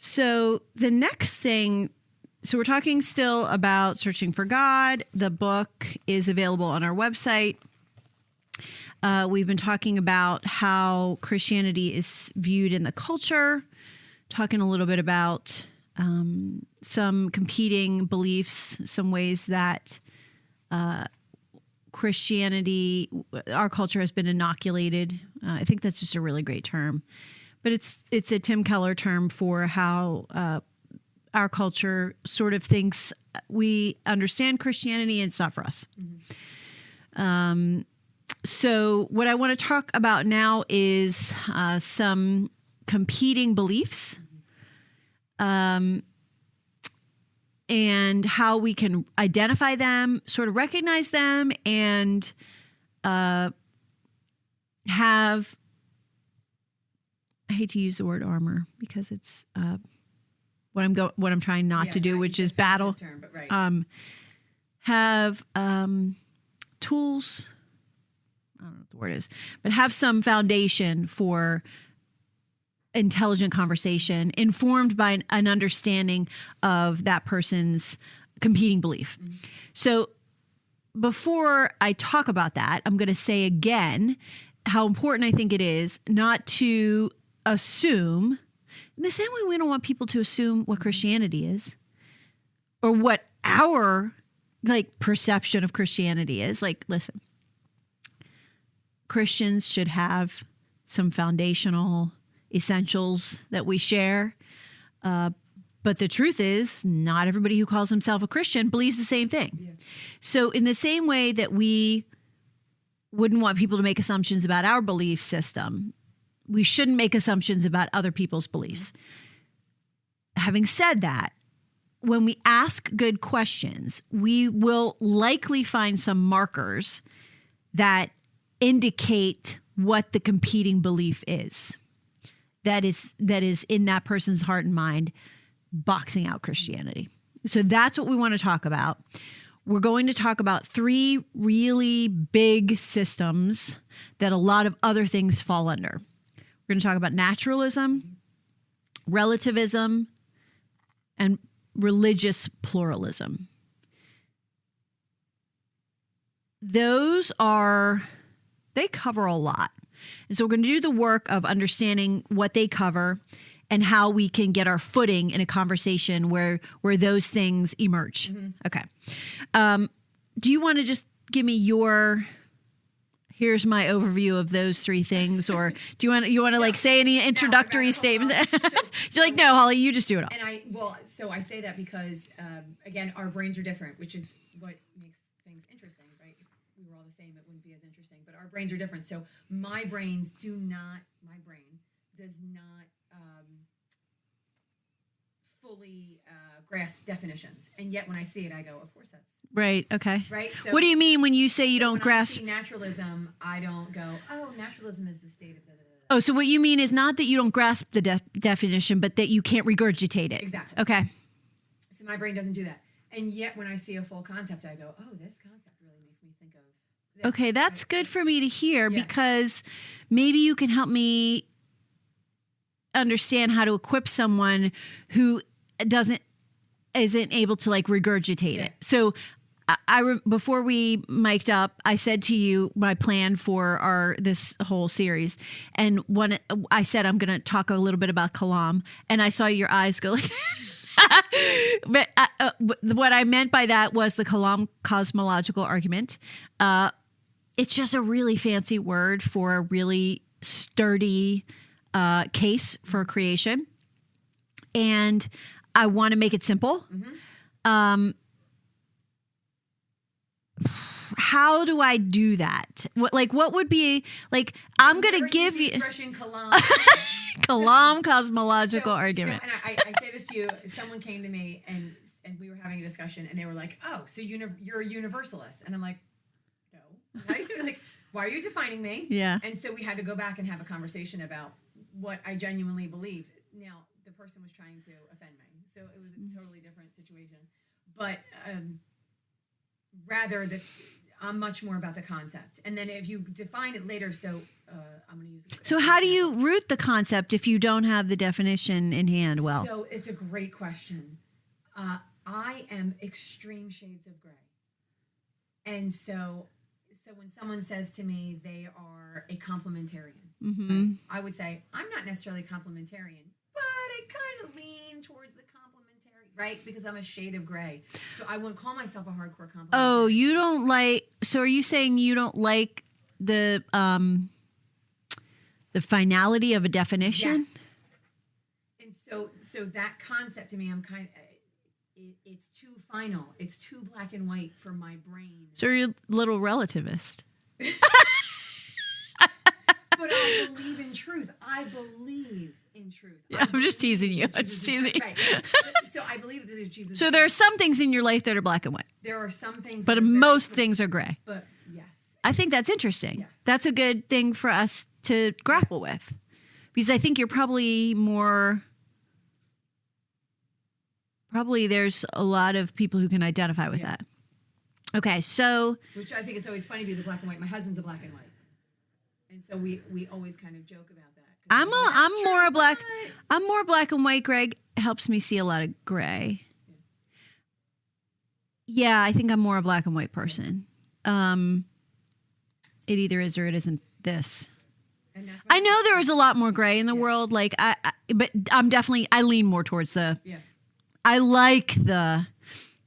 So the next thing, so we're talking still about searching for God. The book is available on our website. We've been talking about how Christianity is viewed in the culture, talking a little bit about some competing beliefs, some ways that Christianity, our culture has been inoculated. I think that's just a really great term. But it's a Tim Keller term for how our culture sort of thinks we understand Christianity and it's not for us. Mm-hmm. So what I want to talk about now is some competing beliefs, and how we can identify them, sort of recognize them, and have, I hate to use the word armor because it's what I'm trying not to do, which is battle. Term, but right. Have tools. I don't know what the word is, but have some foundation for intelligent conversation informed by an understanding of that person's competing belief. Mm-hmm. So before I talk about that, I'm going to say again how important I think it is not to assume, in the same way we don't want people to assume what Christianity is or what our perception of Christianity is. Listen, Christians should have some foundational essentials that we share. But the truth is, not everybody who calls himself a Christian believes the same thing. Yeah. So in the same way that we wouldn't want people to make assumptions about our belief system, we shouldn't make assumptions about other people's beliefs. Mm-hmm. Having said that, when we ask good questions, we will likely find some markers that indicate what the competing belief is. That is in that person's heart and mind, boxing out Christianity. So that's what we want to talk about. We're going to talk about 3 really big systems that a lot of other things fall under. We're going to talk about naturalism, relativism, and religious pluralism. They cover a lot. And so we're going to do the work of understanding what they cover and how we can get our footing in a conversation where those things emerge. Mm-hmm. Okay. Do you want to just give me here's my overview of those 3 things, or do you want to say any introductory statements? You're no, Holly, you just do it all. And I say that because again, our brains are different, which is what makes things interesting, right? If we were all the same, it wouldn't be as interesting, but our brains are different. So my brain does not fully grasp definitions, and yet when I see it, I go, of course that's right. Okay. Right. So, what do you mean when you say you don't grasp? I see naturalism, I don't go, oh, naturalism is the state of the. Oh, so what you mean is not that you don't grasp the definition, but that you can't regurgitate it. Exactly. Okay. So my brain doesn't do that, and yet when I see a full concept, I go, oh, this concept really makes me think of this. Okay, that's good for me to hear, because maybe you can help me understand how to equip someone who isn't able to regurgitate it. So before we mic'd up, I said to you my plan for this whole series, and I said I'm going to talk a little bit about kalam, and I saw your eyes go like but what I meant by that was the kalam cosmological argument. It's just a really fancy word for a really sturdy case for creation, and I want to make it simple. Mm-hmm. How do I do that? What would be I'm going to give you kalam. Kalam cosmological argument. And I say this to you. Someone came to me and we were having a discussion, and they were like, "Oh, so you're a universalist?" And I'm like, "No." Why are you defining me? Yeah. And so we had to go back and have a conversation about what I genuinely believed. Now, the person was trying to offend me, so it was a totally different situation. But rather that I'm much more about the concept. And then if you define it later, so I'm going to use So how do you root the concept if you don't have the definition in hand? Well, so it's a great question. I am extreme shades of gray. And so when someone says to me they are a complementarian, right, I would say I'm not necessarily complementarian, but I kind of lean towards the complementary, right? Because I'm a shade of gray. So I wouldn't call myself a hardcore complementarian. Oh, you don't like, so are you saying you don't like the finality of a definition? Yes. And so that concept to me, I'm kind of, it's too final. It's too black and white for my brain. So you're a little relativist. But I believe in truth. I believe in truth. Yeah, I'm just teasing you. I'm just teasing you. Right. So I believe that there's Jesus. So there are some things in your life that are black and white. There are some things. But most things are gray. But yes. I think that's interesting. Yes. That's a good thing for us to grapple with. Because I think you're probably there's a lot of people who can identify with that. Okay, so. Which I think it's always funny to be the black and white. My husband's a black and white. And so we always kind of joke about that. I'm more black and white. Greg helps me see a lot of gray. Yeah, I think I'm more a black and white person. It either is or it isn't this. I know there is a lot more gray in the world. Like but I lean more towards the. Yeah. I like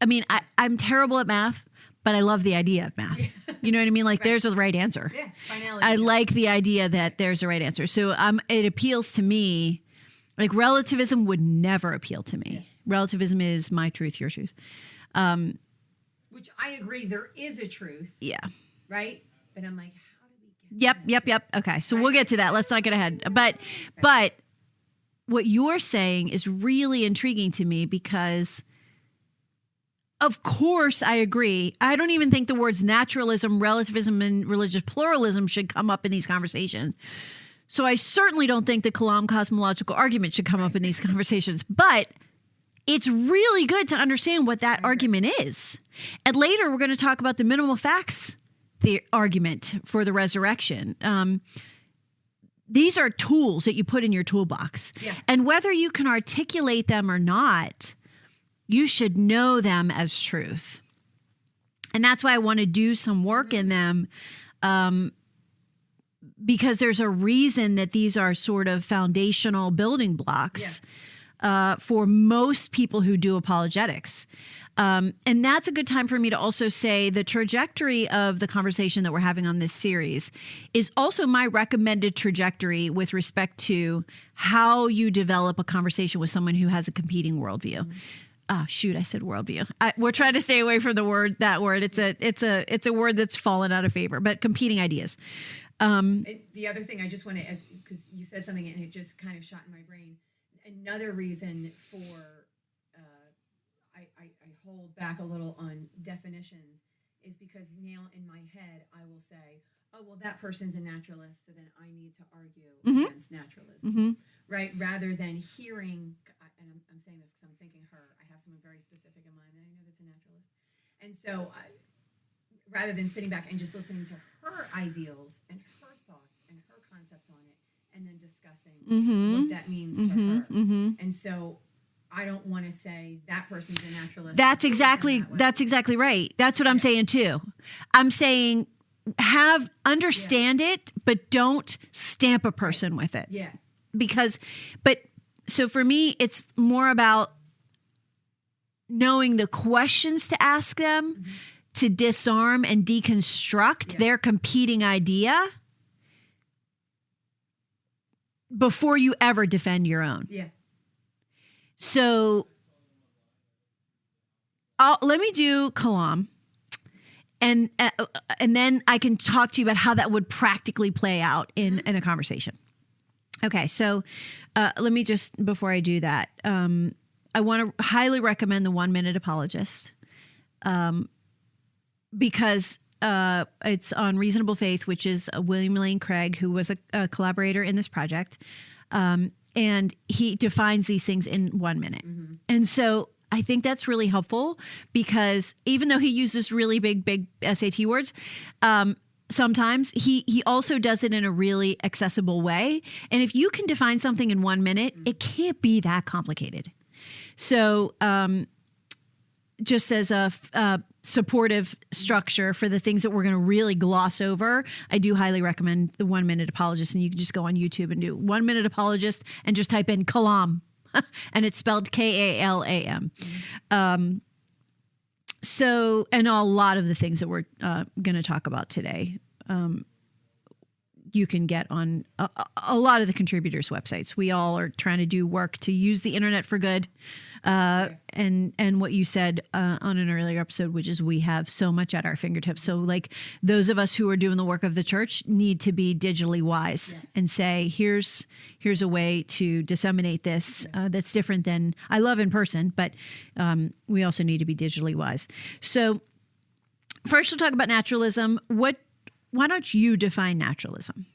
I'm terrible at math, but I love the idea of math. You know what I mean? Like there's a right answer. Yeah, finality. I like the idea that there's a right answer. So it appeals to me. Like relativism would never appeal to me. Yeah. Relativism is my truth, your truth. Which I agree, there is a truth. Yeah. Right? But I'm like, how do we get Yep. Okay, so we'll get to that. Let's not get ahead. But what you're saying is really intriguing to me because, of course, I agree. I don't even think the words naturalism, relativism, and religious pluralism should come up in these conversations. So I certainly don't think the Kalam cosmological argument should come up in these conversations. But it's really good to understand what that argument is. And later, we're going to talk about the minimal facts, the argument for the resurrection. These are tools that you put in your toolbox. Yeah. And whether you can articulate them or not, you should know them as truth. And that's why I want to do some work in them, because there's a reason that these are sort of foundational building blocks for most people who do apologetics. And that's a good time for me to also say the trajectory of the conversation that we're having on this series is also my recommended trajectory with respect to how you develop a conversation with someone who has a competing worldview. I said worldview. We're trying to stay away from that word. It's a word that's fallen out of favor, but competing ideas. The other thing I just want to, because you said something and it just kind of shot in my brain. Another reason for I hold back a little on definitions is because now in my head I will say, oh, well, that person's a naturalist, so then I need to argue against naturalism, right? Rather than hearing, and I'm saying this because I'm thinking her, I have someone very specific in mind that I know that's a naturalist. And so rather than sitting back and just listening to her ideals and her thoughts and her concepts on it, and then discussing what that means to her. And so I don't want to say that person's a naturalist. That's exactly right. That's what I'm saying too. I'm saying understand it, but don't stamp a person with it. Yeah. So for me, it's more about knowing the questions to ask them to disarm and deconstruct their competing idea before you ever defend your own. Yeah. So let me do Kalam, and then I can talk to you about how that would practically play out in a conversation. Okay, so let me just, before I do that, I want to highly recommend the 1 Minute Apologist, because it's on Reasonable Faith, which is William Lane Craig, who was a collaborator in this project. And he defines these things in 1 minute. And so I think that's really helpful because even though he uses really big SAT words, sometimes he also does it in a really accessible way. And if you can define something in 1 minute, it can't be that complicated. So just as a supportive structure for the things that we're going to really gloss over, I do highly recommend the 1 Minute Apologist. And you can just go on YouTube and do 1 Minute Apologist and just type in Kalam. And it's spelled Kalam. So, and a lot of the things that we're going to talk about today, you can get on a lot of the contributors' websites. We all are trying to do work to use the internet for good. And what you said on an earlier episode, which is we have so much at our fingertips. So like those of us who are doing the work of the church need to be digitally wise and say, here's a way to disseminate this that's different than I love in person, but we also need to be digitally wise. So first we'll talk about naturalism. Why don't you define naturalism?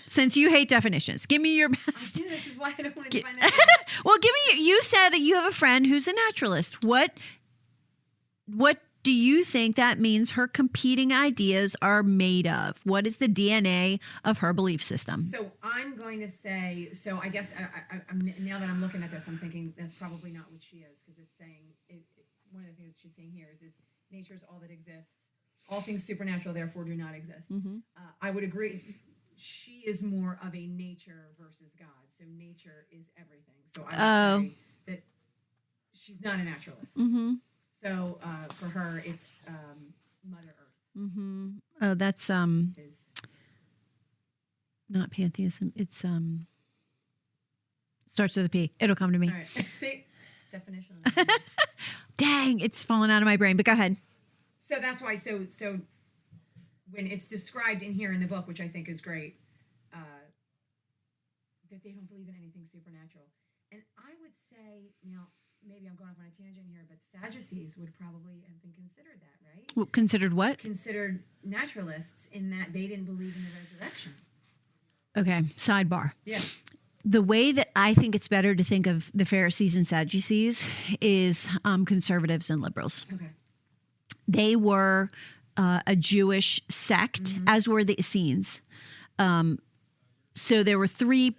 Since you hate definitions, give me your best. This is why I don't want to define that. Well, you said you have a friend who's a naturalist. What do you think that means her competing ideas are made of? What is the DNA of her belief system? So I'm going to say, so I guess I'm now that I'm looking at this, I'm thinking that's probably not what she is, because it's saying, one of the things she's saying here is nature is all that exists. All things supernatural, therefore, do not exist. Mm-hmm. I would agree. She is more of a nature versus God. So nature is everything. So I would say that she's not a naturalist. Mm-hmm. So for her, it's Mother Earth. Mm-hmm. Oh, that's not pantheism. It's starts with a P. It'll come to me. All right. See, definition. Dang, it's fallen out of my brain. But go ahead. So that's why. So when it's described in here in the book, which I think is great, that they don't believe in anything supernatural. And I would say, now, maybe I'm going off on a tangent here, but Sadducees would probably have been considered that, right? Well, considered what? Considered naturalists in that they didn't believe in the resurrection. Okay, sidebar. Yeah. The way that I think it's better to think of the Pharisees and Sadducees is conservatives and liberals. Okay. They were a Jewish sect, as were the Essenes. So there were three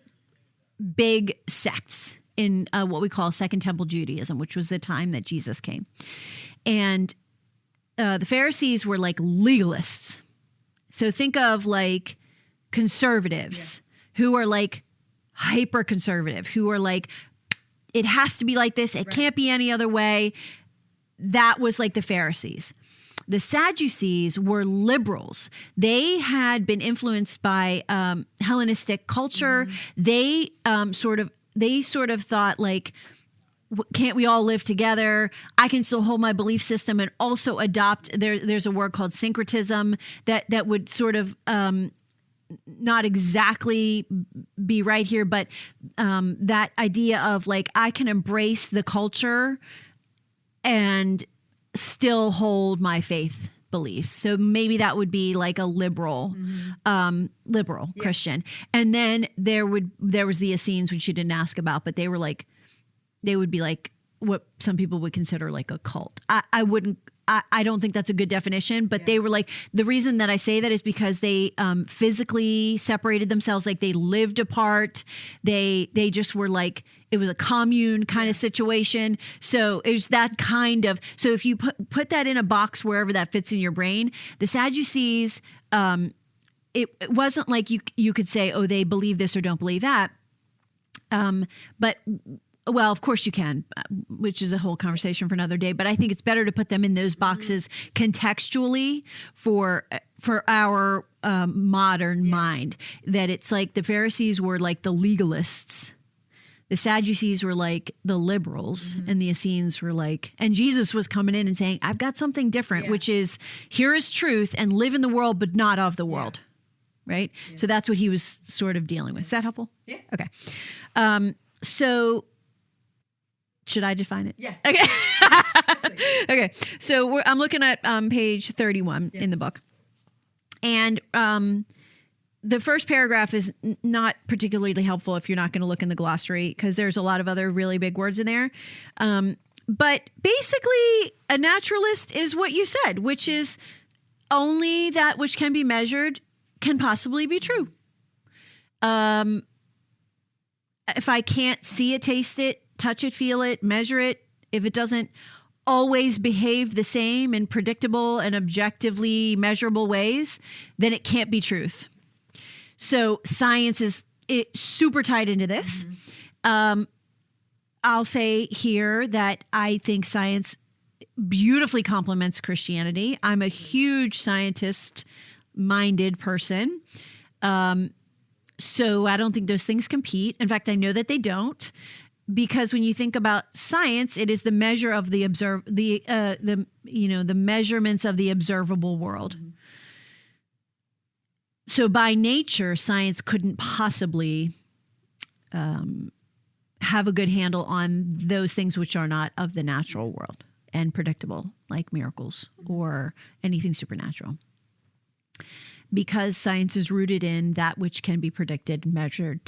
big sects in what we call Second Temple Judaism, which was the time that Jesus came. And the Pharisees were like legalists. So think of like conservatives who are like hyper conservative, who are like, it has to be like this. It can't be any other way. That was like the Pharisees. The Sadducees were liberals. They had been influenced by Hellenistic culture. They sort of thought like, can't we all live together? I can still hold my belief system and also adopt. There's a word called syncretism that would sort of not exactly be right here, but that idea of like I can embrace the culture and still hold my faith beliefs. So maybe that would be like a liberal Christian. And then there was the Essenes, which you didn't ask about, but they would be like what some people would consider like a cult. I don't think that's a good definition, but they were like, the reason that I say that is because they physically separated themselves. Like they lived apart. They just were like, it was a commune kind of situation. So it was that kind of, so if you put that in a box, wherever that fits in your brain, the Sadducees, it wasn't like you could say, oh, they believe this or don't believe that. But well, of course you can, which is a whole conversation for another day. But I think it's better to put them in those boxes contextually for our modern mind. That it's like the Pharisees were like the legalists, the Sadducees were like the liberals, and the Essenes were like. And Jesus was coming in and saying, "I've got something different, which is here is truth, and live in the world, but not of the world." Right. Yeah. So that's what he was sort of dealing with. Is that helpful? Yeah. Okay. So. Should I define it? Yeah. Okay. Okay. So I'm looking at page 31 in the book. And the first paragraph is not particularly helpful if you're not going to look in the glossary because there's a lot of other really big words in there. But basically, a naturalist is what you said, which is only that which can be measured can possibly be true. If I can't see it, taste it, touch it, feel it, measure it, if it doesn't always behave the same in predictable and objectively measurable ways, then it can't be truth. So science is super tied into this. I'll say here that I think science beautifully complements Christianity. I'm a huge scientist-minded person. So I don't think those things compete. In fact, I know that they don't, because when you think about science, it is the measure of the measurements of the observable world. So by nature, science couldn't possibly have a good handle on those things which are not of the natural world and predictable, like miracles or anything supernatural. Because science is rooted in that which can be predicted, measured,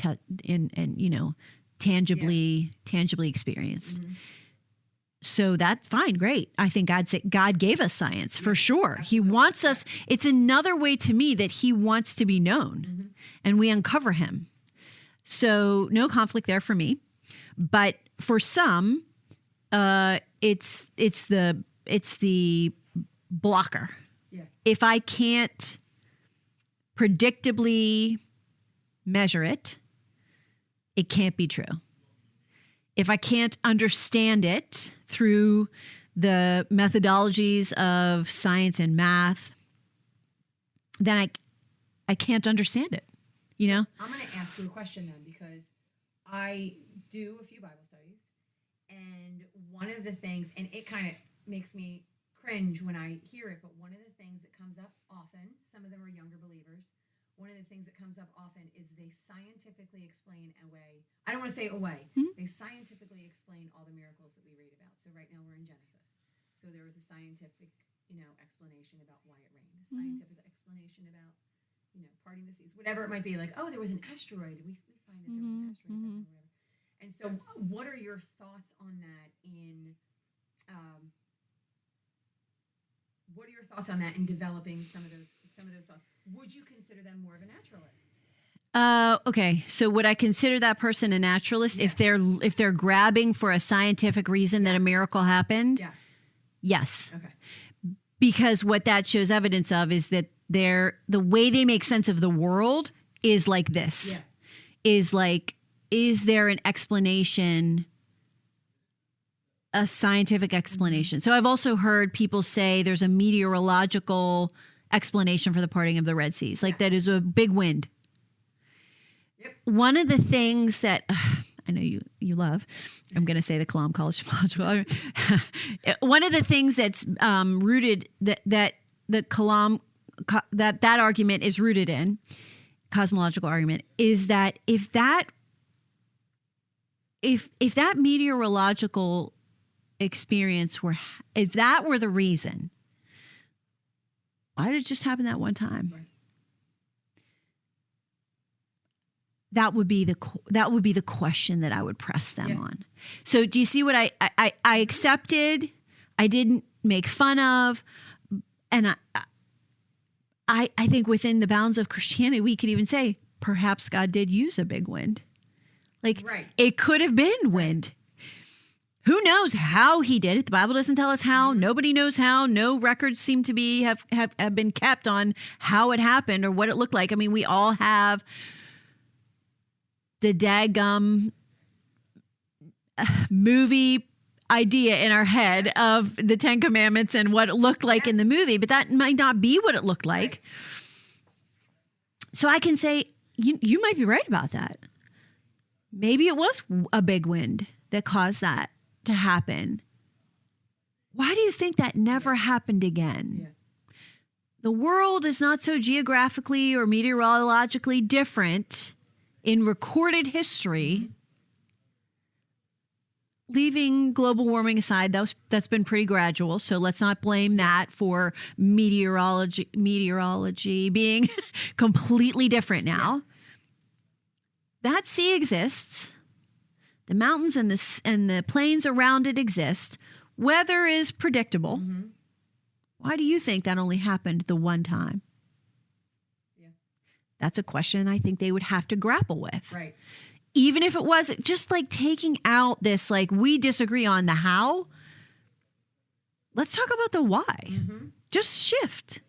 tangibly experienced. So that's fine, great. I think God gave us science for sure. He wants us. It's another way to me that he wants to be known, and we uncover him. So no conflict there for me. But for some, it's the blocker. Yeah. If I can't predictably measure it, it can't be true. If I can't understand it through the methodologies of science and math, then I can't understand it, you know? I'm going to ask you a question then, because I do a few Bible studies, and one of the things, and it kind of makes me cringe when I hear it, but one of the things that comes up often, some of them are younger believers, one of the things that comes up often is they scientifically explain away, I don't want to say away, they scientifically explain all the miracles that we read about. So right now we're in Genesis. So there was a scientific, explanation about why it rained, a scientific explanation about, parting the seas, whatever it might be, like, oh, there was an asteroid. We find that there was an asteroid, or whatever. And so what are your thoughts on that in developing some of those thoughts? Would you consider them more of a naturalist? Okay. So would I consider that person a naturalist if they're grabbing for a scientific reason that a miracle happened? Yes. Okay. Because what that shows evidence of is that the way they make sense of the world is like this. Yeah. Is there an explanation, a scientific explanation? So I've also heard people say there's a meteorological explanation for the parting of the Red Seas, like that is a big wind. Yep. One of the things that I know you love, I'm going to say the Kalam cosmological. One of the things that's rooted that the Kalam that argument is rooted in, cosmological argument, is that if that meteorological experience if that were the reason, why did it just happen that one time? Right. That would be the question that I would press them on. So do you see what I accepted? I didn't make fun of, and I think within the bounds of Christianity, we could even say perhaps God did use a big wind. It could have been wind. Who knows how he did it? The Bible doesn't tell us how. Nobody knows how. No records seem to have been kept on how it happened or what it looked like. I mean, we all have the daggum movie idea in our head of the Ten Commandments and what it looked like in the movie, but that might not be what it looked like. Right. So I can say, you might be right about that. Maybe it was a big wind that caused that to happen. Why do you think that never happened again? Yeah. The world is not so geographically or meteorologically different in recorded history, leaving global warming aside. That's been pretty gradual, so let's not blame that for meteorology being completely different now. Yeah. That sea exists. The mountains and the plains around it exist. Weather is predictable. Why do you think that only happened the one time? Yeah. That's a question I think they would have to grapple with. Right. Even if it was just like taking out this, like, we disagree on the how. Let's talk about the why. Just shift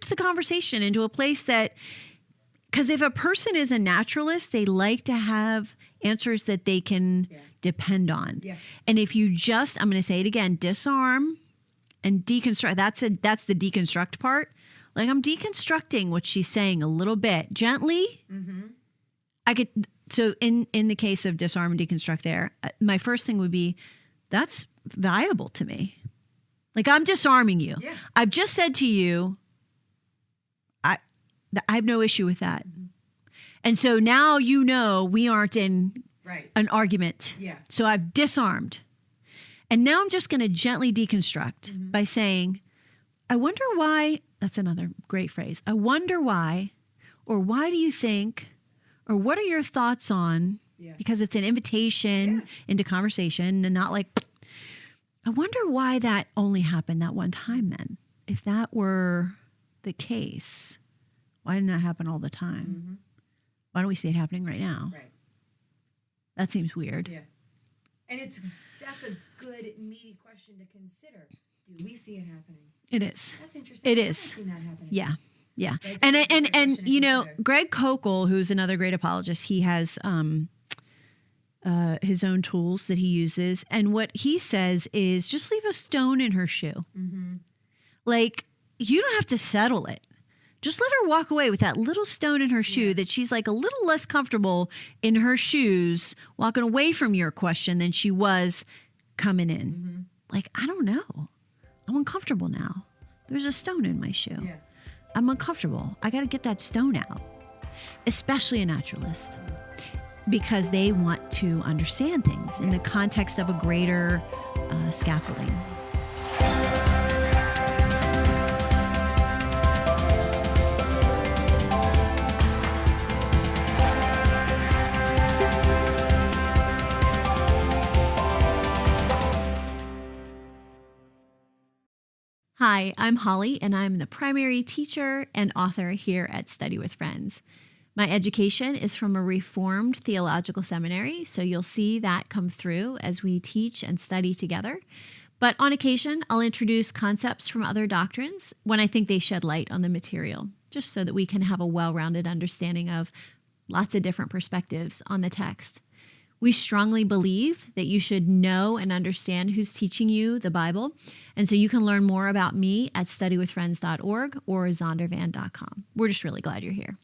the conversation into a place that, because if a person is a naturalist, they like to have answers that they can depend on. Yeah. And if you just, I'm going to say it again, disarm and deconstruct, that's the deconstruct part. Like, I'm deconstructing what she's saying a little bit gently. So in the case of disarm and deconstruct there, my first thing would be, that's viable to me. Like, I'm disarming you. Yeah. I've just said to you, I have no issue with that. And so now we aren't in an argument. Yeah. So I've disarmed. And now I'm just going to gently deconstruct by saying, I wonder why, that's another great phrase. I wonder why, or why do you think, or what are your thoughts on, because it's an invitation into conversation and not like, I wonder why that only happened that one time then. If that were the case, why didn't that happen all the time? Why don't we see it happening right now? Right. That seems weird. Yeah. And that's a good, meaty question to consider. Do we see it happening? It is. That's interesting. It I is. haven't seen that happening. Yeah. Yeah. Like, And that's a great question to consider. Greg Kokel, who's another great apologist, he has his own tools that he uses. And what he says is just leave a stone in her shoe. Like, you don't have to settle it. Just let her walk away with that little stone in her shoe that she's like a little less comfortable in her shoes walking away from your question than she was coming in. Like, I don't know. I'm uncomfortable now. There's a stone in my shoe. Yeah. I'm uncomfortable. I got to get that stone out, especially a naturalist, because they want to understand things in the context of a greater scaffolding. Hi, I'm Holly, and I'm the primary teacher and author here at Study with Friends. My education is from a Reformed theological seminary, so you'll see that come through as we teach and study together. But on occasion, I'll introduce concepts from other doctrines when I think they shed light on the material, just so that we can have a well-rounded understanding of lots of different perspectives on the text. We strongly believe that you should know and understand who's teaching you the Bible. And so you can learn more about me at studywithfriends.org or zondervan.com. We're just really glad you're here.